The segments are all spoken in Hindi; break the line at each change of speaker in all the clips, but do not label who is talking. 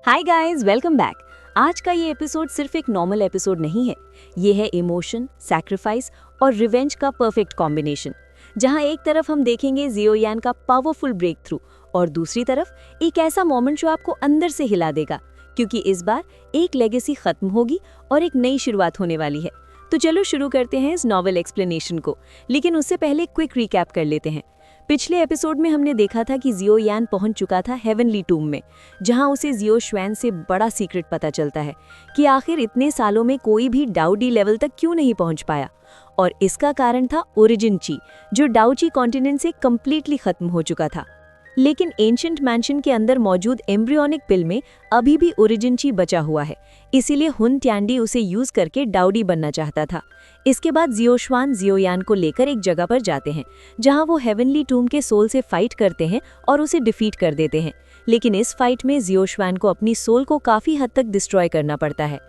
Hi guys, welcome back. आज का ये एपिसोड सिर्फ एक नॉर्मल एपिसोड नहीं है। ये है इमोशन, सैक्रिफाइस और रिवेंज का परफेक्ट कॉम्बिनेशन, जहां एक तरफ हम देखेंगे जियो यान का पावरफुल ब्रेक थ्रू और दूसरी तरफ एक ऐसा मोमेंट जो आपको अंदर से हिला देगा, क्योंकि इस बार एक लेगेसी खत्म होगी और एक नई शुरुआत होने वाली है। तो चलो शुरू करते हैं इस नॉवल एक्सप्लेनेशन को, लेकिन उससे पहले क्विक रिकैप कर लेते हैं। पिछले एपिसोड में हमने देखा था कि जियो यान पहुंच चुका था हेवनली टूम में, जहां उसे जियो श्वैन से बड़ा सीक्रेट पता चलता है कि आखिर इतने सालों में कोई भी डाउडी लेवल तक क्यों नहीं पहुंच पाया। और इसका कारण था ओरिजिन ची, जो डाउची कॉन्टिनेंट से कंप्लीटली खत्म हो चुका था। लेकिन एंशिएंट मैंशन के अंदर मौजूद एम्ब्रियोनिक पिल में अभी भी ओरिजिन ची बचा हुआ है, इसीलिए हुन त्यांडी उसे यूज करके डाउडी बनना चाहता था। इसके बाद जियो श्वान जियो यान को लेकर एक जगह पर जाते हैं, जहां वो हेवनली टूम के सोल से फाइट करते हैं और उसे डिफीट कर देते हैं। लेकिन इस फाइट में जियो श्वान को अपनी सोल को काफी हद तक डिस्ट्रॉय करना पड़ता है।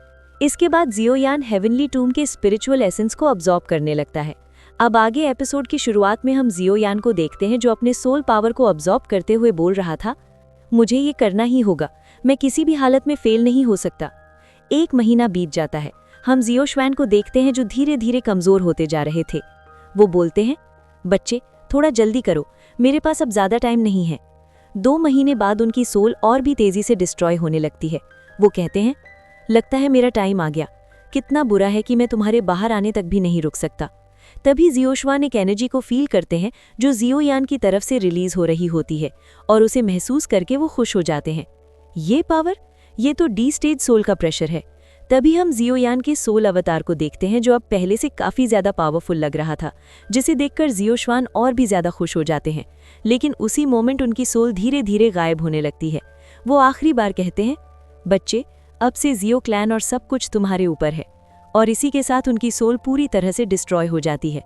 इसके बाद जियो यान हेवनली टूम के स्पिरिचुअल एसेंस को अब्सॉर्ब करने लगता है। अब आगे एपिसोड की शुरुआत में हम जियो यान को देखते हैं, जो अपने सोल पावर को अब्सॉर्ब करते हुए बोल रहा था, मुझे ये करना ही होगा, मैं किसी भी हालत में फेल नहीं हो सकता। एक महीना बीत जाता है। हम जियो श्वैन को देखते हैं, जो धीरे धीरे कमजोर होते जा रहे थे। वो बोलते हैं, बच्चे थोड़ा जल्दी करो, मेरे पास अब ज्यादा टाइम नहीं है। 2 महीने बाद उनकी सोल और भी तेजी से डिस्ट्रॉय होने लगती है। वो कहते हैं, लगता है मेरा टाइम आ गया, कितना बुरा है कि मैं तुम्हारे बाहर आने तक भी नहीं रुक सकता। तभी जियो श्वान एक एनर्जी को फील करते हैं, जो जियो यान की तरफ से रिलीज हो रही होती है, और उसे महसूस करके वो खुश हो जाते हैं। ये पावर, ये तो डी स्टेज सोल का प्रेशर है। तभी हम जियो यान के सोल अवतार को देखते हैं, जो अब पहले से काफी ज्यादा पावरफुल लग रहा था, जिसे देखकर जियो श्वान और भी ज्यादा खुश हो जाते हैं। लेकिन उसी मोमेंट उनकी सोल धीरे धीरे गायब होने लगती है। वो आखिरी बार कहते हैं, बच्चे अब से जियो क्लैन और सब कुछ तुम्हारे ऊपर है। और इसी के साथ उनकी सोल पूरी तरह से डिस्ट्रॉय हो जाती है।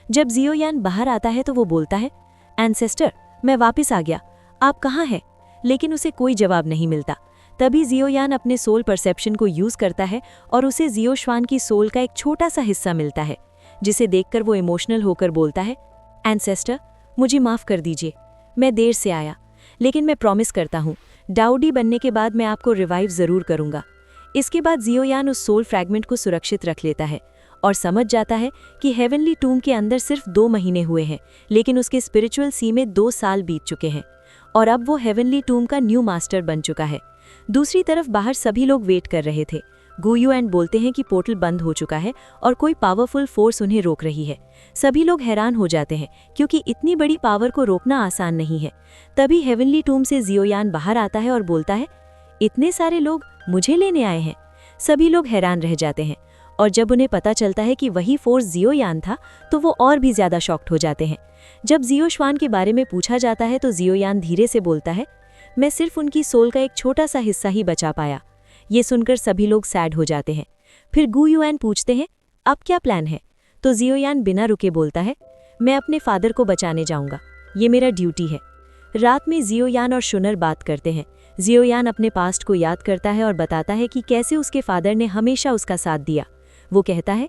जब जियो यान बाहर आता है तो वो बोलता है, एंसेस्टर मैं वापस आ गया, आप कहाँ हैं? लेकिन उसे कोई जवाब नहीं मिलता। तभी जियो यान अपने सोल परसेप्शन को यूज करता है और उसे जियो श्वान की सोल का एक छोटा सा हिस्सा मिलता है, जिसे देखकर वो इमोशनल होकर बोलता है, एंसेस्टर मुझे माफ कर दीजिए, मैं देर से आया, लेकिन मैं प्रॉमिस करता हूँ डाउडी बनने के बाद मैं आपको रिवाइव जरूर करूंगा। इसके बाद जियो यान उस सोल फ्रैगमेंट को सुरक्षित रख लेता है और समझ जाता है कि हेवनली टूम के अंदर सिर्फ 2 महीने हुए हैं, लेकिन उसके स्पिरिचुअल सी में 2 साल बीत चुके हैं और अब वो हेवनली टूम का न्यू मास्टर बन चुका है। दूसरी तरफ बाहर सभी लोग वेट कर रहे थे। गुयुएन बोलते हैं कि पोर्टल बंद हो चुका है और कोई पावरफुल फोर्स उन्हें रोक रही है। सभी लोग हैरान हो जाते हैं, क्योंकि इतनी बड़ी पावर को रोकना आसान नहीं है। तभी हेवनली टूम से जियो यान बाहर आता है और बोलता है, इतने सारे लोग मुझे लेने आए हैं। सभी लोग हैरान रह जाते हैं और जब उन्हें पता चलता है कि वही फोर्स जियो यान था, तो वो और भी ज्यादा शॉक्ड हो जाते हैं। जब जियो श्वान के बारे में पूछा जाता है तो जियो यान धीरे से बोलता है, मैं सिर्फ उनकी सोल का एक छोटा सा हिस्सा ही बचा पाया। ये सुनकर सभी लोग सैड हो जाते हैं। फिर गुयुएन पूछते हैं, अब क्या प्लान है? तो जियो यान बिना रुके बोलता है, मैं अपने फादर को बचाने जाऊंगा, ये मेरा ड्यूटी है। रात में जियो यान और शुनर बात करते हैं। जियो यान अपने पास्ट को याद करता है और बताता है कि कैसे उसके फादर ने हमेशा उसका साथ दिया। वो कहता है,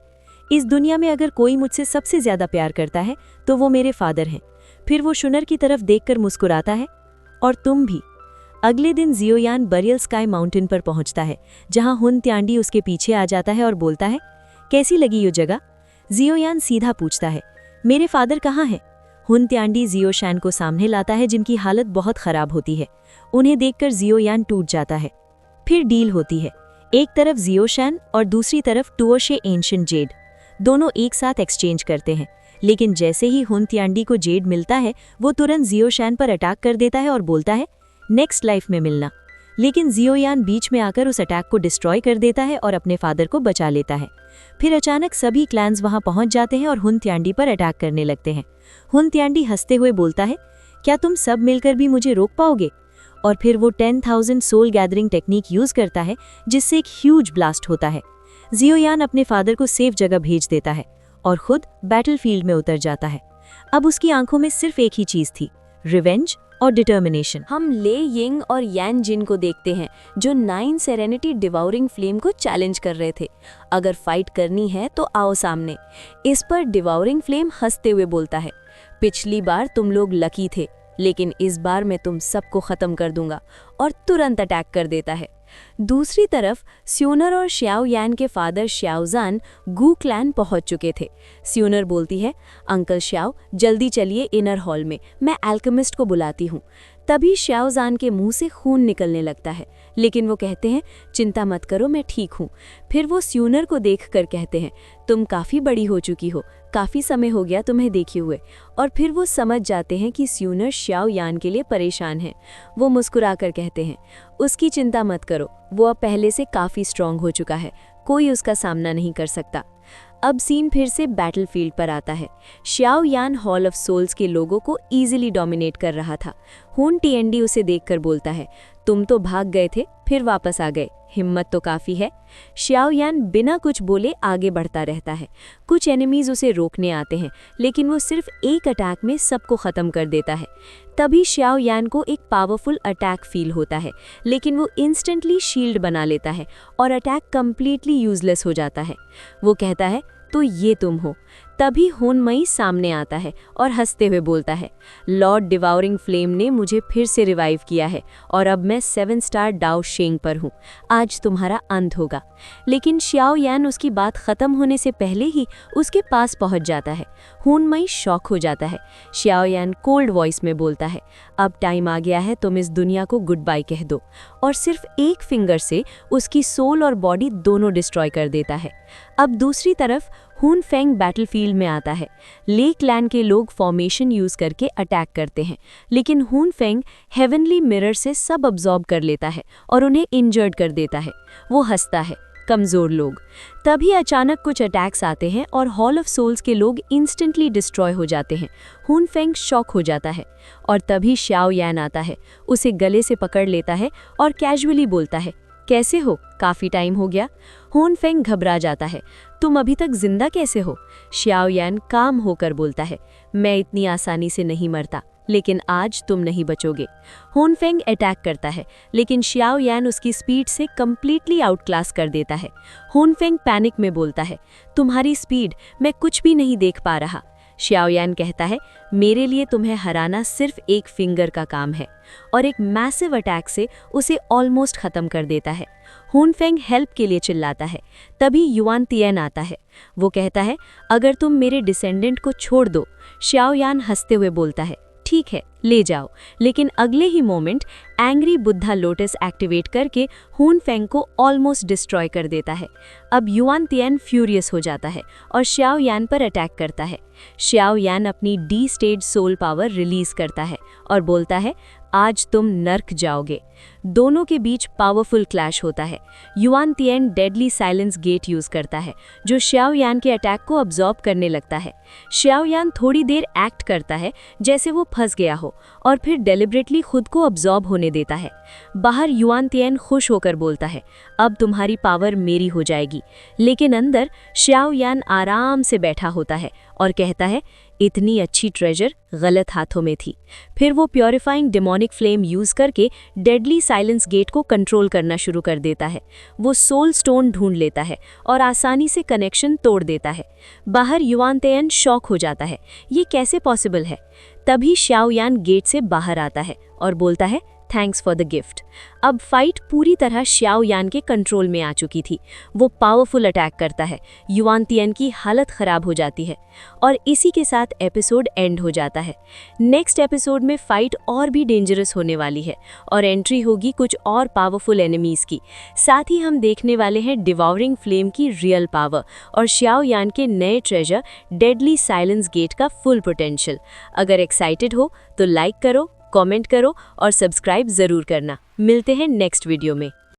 इस दुनिया में अगर कोई मुझसे सबसे ज्यादा प्यार करता है तो वो मेरे फादर हैं। फिर वो शुनर की तरफ देखकर मुस्कुराता है, और तुम भी। अगले दिन जियो यान बरियल स्काई माउंटेन पर पहुंचता है, जहां हुन त्यांडी उसके पीछे आ जाता है और बोलता है, कैसी लगी ये जगह? जियो यान सीधा पूछता है, मेरे फादर कहाँ हैं? हुन त्यांडी जियो शैन को सामने लाता है, जिनकी हालत बहुत खराब होती है। उन्हें देखकर जियो यान टूट जाता है। फिर डील होती है, एक तरफ जियो शैन और दूसरी तरफ टुओशे एंशिएंट जेड। दोनों एक साथ एक्सचेंज करते हैं, लेकिन जैसे ही हुन त्यांडी को जेड मिलता है, वो तुरंत जियो शैन पर अटैक कर देता है और बोलता है, नेक्स्ट लाइफ में मिलना। लेकिन जियो यान बीच में आकर उस अटैक को डिस्ट्रॉय कर देता है और अपने फादर को बचा लेता है। फिर अचानक सभी क्लैंस वहां पहुंच जाते हैं और हुन त्यांडी पर अटैक करने लगते हैं। हुन त्यांडी हंसते हुए बोलता है, क्या तुम सब मिलकर भी मुझे रोक पाओगे? और फिर वो 10,000 सोल गैदरिंग टेक्निक यूज करता है, जिससे एक ह्यूज ब्लास्ट होता है। जियो यान अपने फादर को सेफ जगह भेज देता है और खुद बैटलफील्ड में उतर जाता है। अब उसकी आंखों में सिर्फ एक ही चीज थी, रिवेंज और डिटर्मिनेशन। हम ले यिंग और यान जिन को देखते हैं, जो 9 सेरेनिटी डिवाउरिंग फ्लेम को चैलेंज कर रहे थे। अगर फाइट करनी है तो आओ सामने। इस पर डिवाउरिंग फ्लेम हंसते हुए बोलता है, पिछली बार तुम लोग लकी थे, लेकिन इस बार मैं तुम सबको खत्म कर दूंगा और तुरंत अटैक कर देता है। दूसरी तरफ स्यूनर और श्याओ यान के फादर श्याओजान गू क्लैन पहुंच चुके थे। स्यूनर बोलती है, अंकल श्याओ जल्दी चलिए इनर हॉल में, मैं एल्केमिस्ट को बुलाती हूँ। तभी श्याओजान के मुंह से खून निकलने लगता है, लेकिन वो कहते हैं चिंता मत करो, मैं ठीक हूँ। फिर वो स्यूनर को देखकर कहते हैं, तुम काफ़ी बड़ी हो चुकी हो, काफ़ी समय हो गया तुम्हें देखे हुए। और फिर वो समझ जाते हैं कि स्यूनर श्याओ यान के लिए परेशान है। वो मुस्कुराकर कहते हैं, उसकी चिंता मत करो, वो अब पहले से काफ़ी स्ट्रांग हो चुका है, कोई उसका सामना नहीं कर सकता। अब सीन फिर से बैटलफील्ड पर आता है। श्याओ यान हॉल ऑफ सोल्स के लोगों को इजीली डोमिनेट कर रहा था। हुन टीएनडी उसे देखकर बोलता है, तुम तो भाग गए थे, फिर वापस आ गए, हिम्मत तो काफ़ी है। श्याओ यान बिना कुछ बोले आगे बढ़ता रहता है। कुछ एनिमीज उसे रोकने आते हैं, लेकिन वो सिर्फ एक अटैक में सबको ख़त्म कर देता है। तभी श्याओ यान को एक पावरफुल अटैक फील होता है, लेकिन वो इंस्टेंटली शील्ड बना लेता है और अटैक कंप्लीटली यूजलेस हो जाता है। वो कहता है, तो ये तुम हो। तभी होनमई सामने आता है और हंसते हुए बोलता है, लॉर्ड डिवाउरिंग फ्लेम ने मुझे फिर से रिवाइव किया है और अब मैं 7 स्टार डाओ शेंग पर हूँ, आज तुम्हारा अंत होगा। लेकिन श्याओ यान उसकी बात खत्म होने से पहले ही उसके पास पहुँच जाता है। होनमई शॉक हो जाता है। श्याओ यान कोल्ड वॉइस में बोलता है, अब टाइम आ गया है, तुम इस दुनिया को गुड बाय कह दो। और सिर्फ एक फिंगर से उसकी सोल और बॉडी दोनों डिस्ट्रॉय कर देता है। अब दूसरी तरफ हुन फेंग बैटलफील्ड में आता है। ले क्लैन के लोग फॉर्मेशन यूज करके अटैक करते हैं, लेकिन हुन फेंग हेवनली मिरर से सब अब्जॉर्ब कर लेता है और उन्हें इंजर्ड कर देता है। वो हंसता है, कमजोर लोग। तभी अचानक कुछ अटैक्स आते हैं और हॉल ऑफ सोल्स के लोग इंस्टेंटली डिस्ट्रॉय हो जाते हैं। हुन फेंग शॉक हो जाता है और तभी श्याओ यान आता है, उसे गले से पकड़ लेता है और कैजुअली बोलता है, कैसे हो, काफ़ी टाइम हो गया। होन फेंग घबरा जाता है, तुम अभी तक जिंदा कैसे हो? श्याओ यान काम होकर बोलता है, मैं इतनी आसानी से नहीं मरता, लेकिन आज तुम नहीं बचोगे। होन फेंग अटैक करता है, लेकिन श्याओ यान उसकी स्पीड से कंप्लीटली आउटक्लास कर देता है। होन फेंग पैनिक में बोलता है, तुम्हारी स्पीड, मैं कुछ भी नहीं देख पा रहा। श्याओ यान कहता है, मेरे लिए तुम्हें हराना सिर्फ एक फिंगर का काम है, और एक मैसिव अटैक से उसे ऑलमोस्ट खत्म कर देता है। हुन फेंग हेल्प के लिए चिल्लाता है। तभी युआन तिएन आता है। वो कहता है, अगर तुम मेरे डिसेंडेंट को छोड़ दो। श्याओ यान हंसते हुए बोलता है, ठीक है, ले जाओ। लेकिन अगले ही moment angry Buddha lotus activate करके हुन फेंग को ऑलमोस्ट डिस्ट्रॉय कर देता है। अब युआन तिएन फ्यूरियस हो जाता है और श्याओ यान पर अटैक करता है। श्याओ यान अपनी D stage soul power release करता है और बोलता है, आज तुम नर्क जाओगे। दोनों के बीच पावरफुल क्लैश होता है। Yuan Tian deadly silence gate use करता है, जो श्याओ यान के अटैक को अब्जॉर्ब करने लगता है। श्याओ यान थोड़ी देर एक्ट करता है जैसे वो फंस गया हो, और फिर डेलिब्रेटली खुद को अब्जॉर्ब होने देता है। बाहर युआन तिएन खुश होकर बोलता है, अब तुम्हारी पावर मेरी हो जाएगी। लेकिन अंदर श्याओ यान आराम से बैठा होता है और कहता है, इतनी अच्छी ट्रेजर गलत हाथों में थी। फिर वो प्योरीफाइंग डेमोनिक फ्लेम यूज करके डेडली साइलेंस गेट को कंट्रोल करना शुरू कर देता है। वो सोल स्टोन ढूंढ लेता है और आसानी से कनेक्शन तोड़ देता है। बाहर युआन तिएन शॉक हो जाता है, ये कैसे पॉसिबल है? तभी श्याओ यान गेट से बाहर आता है और बोलता है, थैंक्स फॉर द गिफ्ट। अब फाइट पूरी तरह श्याओ यान के कंट्रोल में आ चुकी थी। वो पावरफुल अटैक करता है, युआन तिएन की हालत खराब हो जाती है, और इसी के साथ एपिसोड एंड हो जाता है। नेक्स्ट एपिसोड में फाइट और भी डेंजरस होने वाली है और एंट्री होगी कुछ और पावरफुल एनिमीज की। साथ ही हम देखने वाले हैं डिवॉरिंग फ्लेम की रियल पावर और श्याओ यान के नए ट्रेजर डेडली साइलेंस गेट का फुल पोटेंशियल। अगर एक्साइटेड हो तो लाइक करो, कमेंट करो और सब्सक्राइब ज़रूर करना। मिलते हैं नेक्स्ट वीडियो में।